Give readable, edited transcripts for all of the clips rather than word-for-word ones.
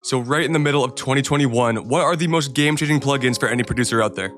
So right in the middle of 2021, what are the most game-changing plugins for any producer out there?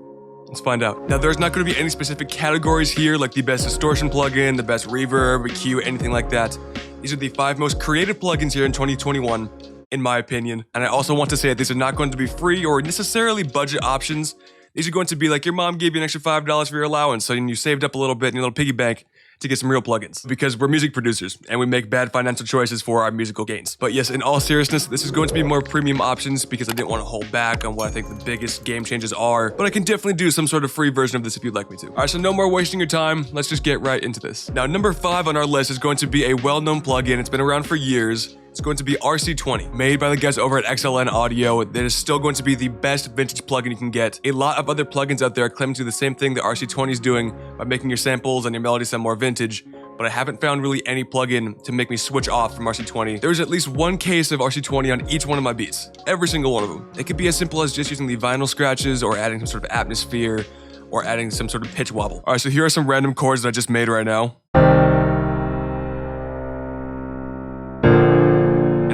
Let's find out. Now, there's not going to be any specific categories here, like the best distortion plugin, the best reverb, EQ, anything like that. These are the 5 most creative plugins here in 2021, in my opinion. And I also want to say that these are not going to be free or necessarily budget options. These are going to be like your mom gave you an extra $5 for your allowance, so you saved up a little bit in your little piggy bank to get some real plugins, because we're music producers and we make bad financial choices for our musical gains. But yes, in all seriousness, this is going to be more premium options because I didn't want to hold back on what I think the biggest game changes are, but I can definitely do some sort of free version of this if you'd like me to. All right, so no more wasting your time. Let's just get right into this. Now, number 5 on our list is going to be a well-known plugin. It's been around for years. It's going to be RC20, made by the guys over at XLN Audio. That is still going to be the best vintage plugin you can get. A lot of other plugins out there are claiming to do the same thing that RC20 is doing by making your samples and your melodies sound more vintage, but I haven't found really any plugin to make me switch off from RC20. There's at least one case of RC20 on each one of my beats, every single one of them. It could be as simple as just using the vinyl scratches or adding some sort of atmosphere or adding some sort of pitch wobble. All right, so here are some random chords that I just made right now.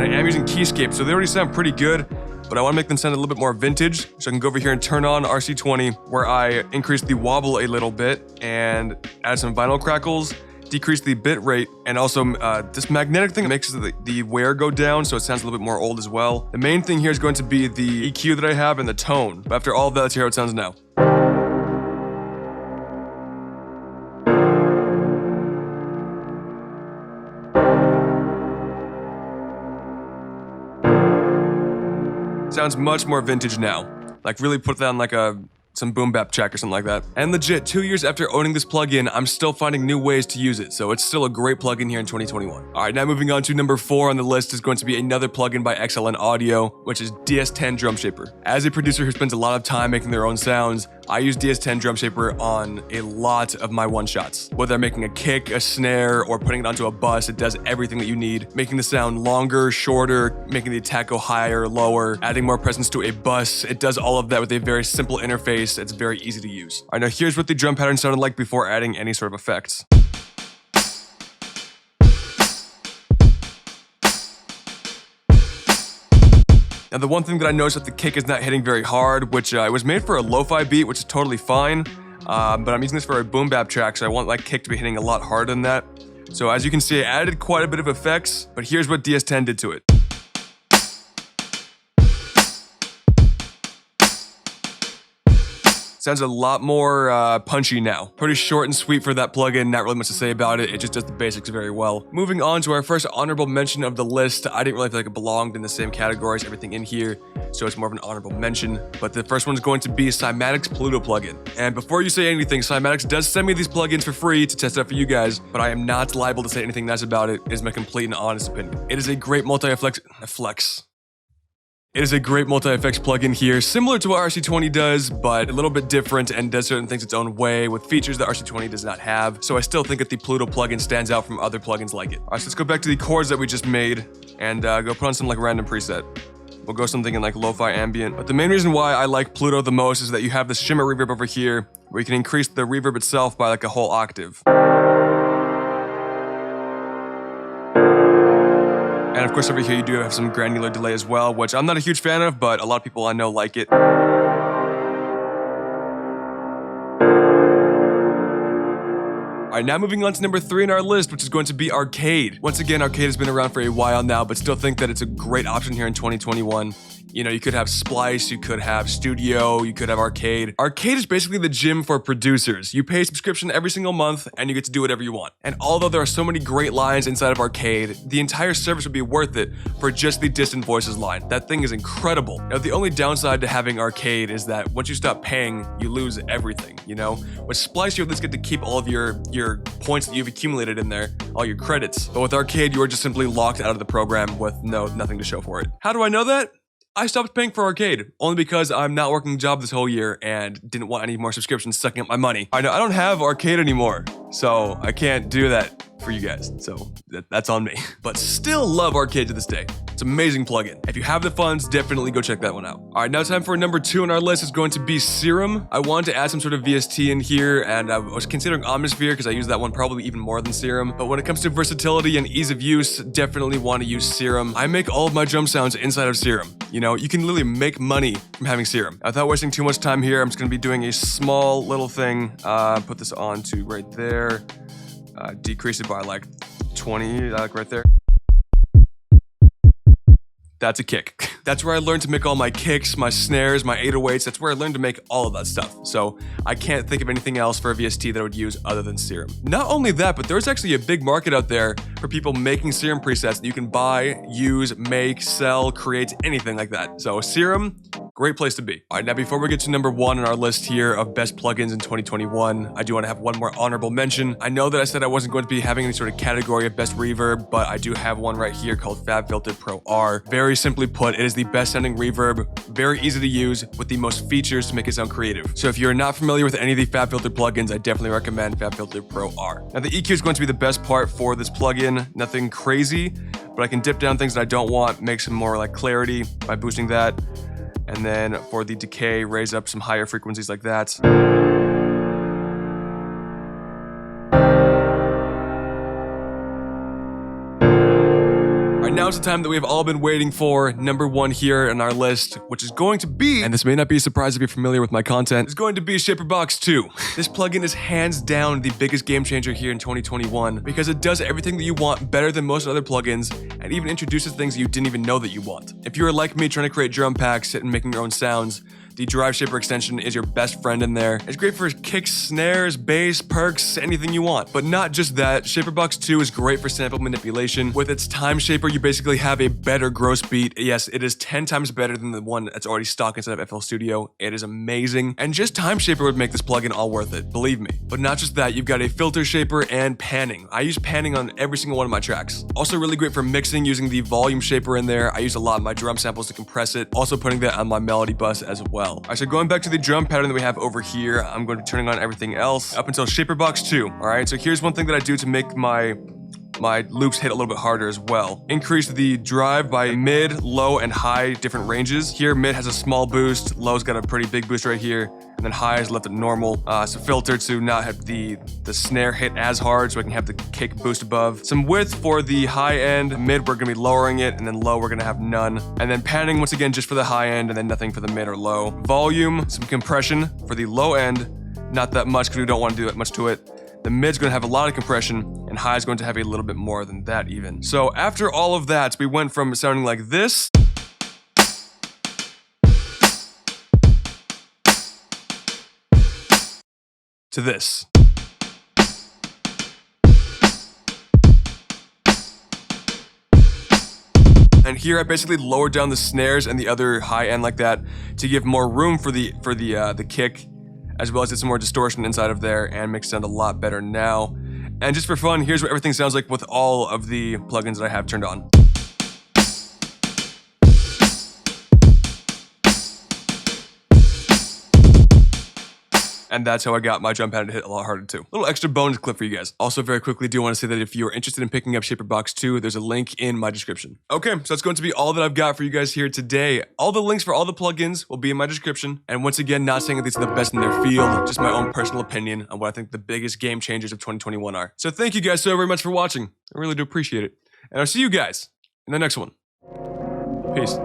I'm using Keyscape, so they already sound pretty good, but I want to make them sound a little bit more vintage, so I can go over here and turn on RC20, where I increase the wobble a little bit and add some vinyl crackles, decrease the bit rate, and also this magnetic thing makes the wear go down, so it sounds a little bit more old as well. The main thing here is going to be the EQ that I have and the tone, but after all of that, let's hear how it sounds now. Sounds much more vintage now. Like really put that on like some boom bap check or something like that. And legit, 2 years after owning this plugin, I'm still finding new ways to use it, so it's still a great plugin here in 2021. All right, now moving on to number 4 on the list is going to be another plugin by XLN Audio, which is DS10 Drum Shaper. As a producer who spends a lot of time making their own sounds, I use DS10 Drum Shaper on a lot of my one-shots. Whether I'm making a kick, a snare, or putting it onto a bus, it does everything that you need. Making the sound longer, shorter, making the attack go higher, lower, adding more presence to a bus. It does all of that with a very simple interface. It's very easy to use. All right, now here's what the drum pattern sounded like before adding any sort of effects. Now, the one thing that I noticed that the kick is not hitting very hard, which it was made for a lo-fi beat, which is totally fine, but I'm using this for a boom bap track, so I want like kick to be hitting a lot harder than that. So as you can see, I added quite a bit of effects, but here's what DS10 did to it. Sounds a lot more punchy now. Pretty short and sweet for that plugin, not really much to say about it. It just does the basics very well. Moving on to our first honorable mention of the list. I didn't really feel like it belonged in the same category as everything in here, so it's more of an honorable mention. But the first one's going to be Cymatics Pluto plugin. And before you say anything, Cymatics does send me these plugins for free to test out for you guys, but I am not liable to say anything nice about it. It is my complete and honest opinion. It is a great It is a great multi-effects plugin here, similar to what RC20 does, but a little bit different and does certain things its own way with features that RC20 does not have. So I still think that the Pluto plugin stands out from other plugins like it. All right, so let's go back to the chords that we just made and go put on some like random preset. We'll go something in like lo-fi ambient. But the main reason why I like Pluto the most is that you have this shimmer reverb over here where you can increase the reverb itself by like a whole octave. And of course over here you do have some granular delay as well, which I'm not a huge fan of, but a lot of people I know like it. Alright, now moving on to number 3 on our list, which is going to be Arcade. Once again, Arcade has been around for a while now, but still think that it's a great option here in 2021. You know, you could have Splice, you could have Studio, you could have Arcade. Arcade is basically the gym for producers. You pay a subscription every single month, and you get to do whatever you want. And although there are so many great lines inside of Arcade, the entire service would be worth it for just the Distant Voices line. That thing is incredible. Now, the only downside to having Arcade is that once you stop paying, you lose everything, you know? With Splice, you at least get to keep all of your points that you've accumulated in there, all your credits. But with Arcade, you are just simply locked out of the program with nothing to show for it. How do I know that? I stopped paying for Arcade, only because I'm not working a job this whole year and didn't want any more subscriptions sucking up my money. I know I don't have Arcade anymore, so I can't do that. for you guys. So that's on me. But still love Arcade to this day. It's an amazing plugin. If you have the funds, definitely go check that one out. All right, now time for number 2 on our list is going to be Serum. I wanted to add some sort of VST in here, and I was considering Omnisphere because I use that one probably even more than Serum. But when it comes to versatility and ease of use, definitely want to use Serum. I make all of my drum sounds inside of Serum. You know, you can literally make money from having Serum. Without wasting too much time here, I'm just going to be doing a small little thing. Put this on to right there. Decrease it by like 20, like right there. That's a kick. That's where I learned to make all my kicks, my snares, my 808s. That's where I learned to make all of that stuff. So I can't think of anything else for a VST that I would use other than Serum. Not only that, but there's actually a big market out there for people making Serum presets that you can buy, use, make, sell, create, anything like that. So Serum, great place to be. All right, now before we get to number 1 on our list here of best plugins in 2021, I do want to have one more honorable mention. I know that I said I wasn't going to be having any sort of category of best reverb, but I do have one right here called Fabfilter Pro R. Very simply put, it is the best sounding reverb, very easy to use, with the most features to make it sound creative. So if you're not familiar with any of the Fabfilter plugins, I definitely recommend Fabfilter Pro R. Now the EQ is going to be the best part for this plugin, nothing crazy, but I can dip down things that I don't want, make some more like clarity by boosting that. And then for the decay, raise up some higher frequencies like that. All right, now is the time that we have all been waiting for. Number 1 here on our list, which is going to be, and this may not be a surprise if you're familiar with my content, is going to be ShaperBox 2. This plugin is hands down the biggest game changer here in 2021 because it does everything that you want better than most other plugins and even introduces things that you didn't even know that you want. If you're like me trying to create drum packs and making your own sounds, the Drive Shaper extension is your best friend in there. It's great for kicks, snares, bass, perks, anything you want. But not just that, ShaperBox 2 is great for sample manipulation. With its time shaper, you basically have a better gross beat. Yes, it is 10 times better than the one that's already stock inside of FL Studio. It is amazing. And just time shaper would make this plugin all worth it, believe me. But not just that, you've got a filter shaper and panning. I use panning on every single one of my tracks. Also really great for mixing using the volume shaper in there. I use a lot of my drum samples to compress it. Also putting that on my melody bus as well. All right, so going back to the drum pattern that we have over here, I'm going to be turning on everything else up until ShaperBox 2. All right, so here's one thing that I do to make my loops hit a little bit harder as well. Increase the drive by mid, low, and high different ranges. Here, mid has a small boost, low's got a pretty big boost right here, and then high is left at normal. So filter to not have the snare hit as hard so I can have the kick boost above. Some width for the high end, mid we're gonna be lowering it, and then low we're gonna have none. And then panning once again just for the high end, and then nothing for the mid or low. Volume, some compression for the low end, not that much because we don't want to do that much to it. The mid's going to have a lot of compression, and high is going to have a little bit more than that even. So after all of that, we went from sounding like this to this. And here I basically lowered down the snares and the other high end like that to give more room for the kick, as well as did some more distortion inside of there and makes it sound a lot better now. And just for fun, here's what everything sounds like with all of the plugins that I have turned on. And that's how I got my drum pattern to hit a lot harder too. Little extra bonus clip for you guys. Also very quickly, do want to say that if you're interested in picking up ShaperBox 2, there's a link in my description. Okay, so that's going to be all that I've got for you guys here today. All the links for all the plugins will be in my description. And once again, not saying that these are the best in their field, just my own personal opinion on what I think the biggest game changers of 2021 are. So thank you guys so very much for watching. I really do appreciate it. And I'll see you guys in the next one. Peace.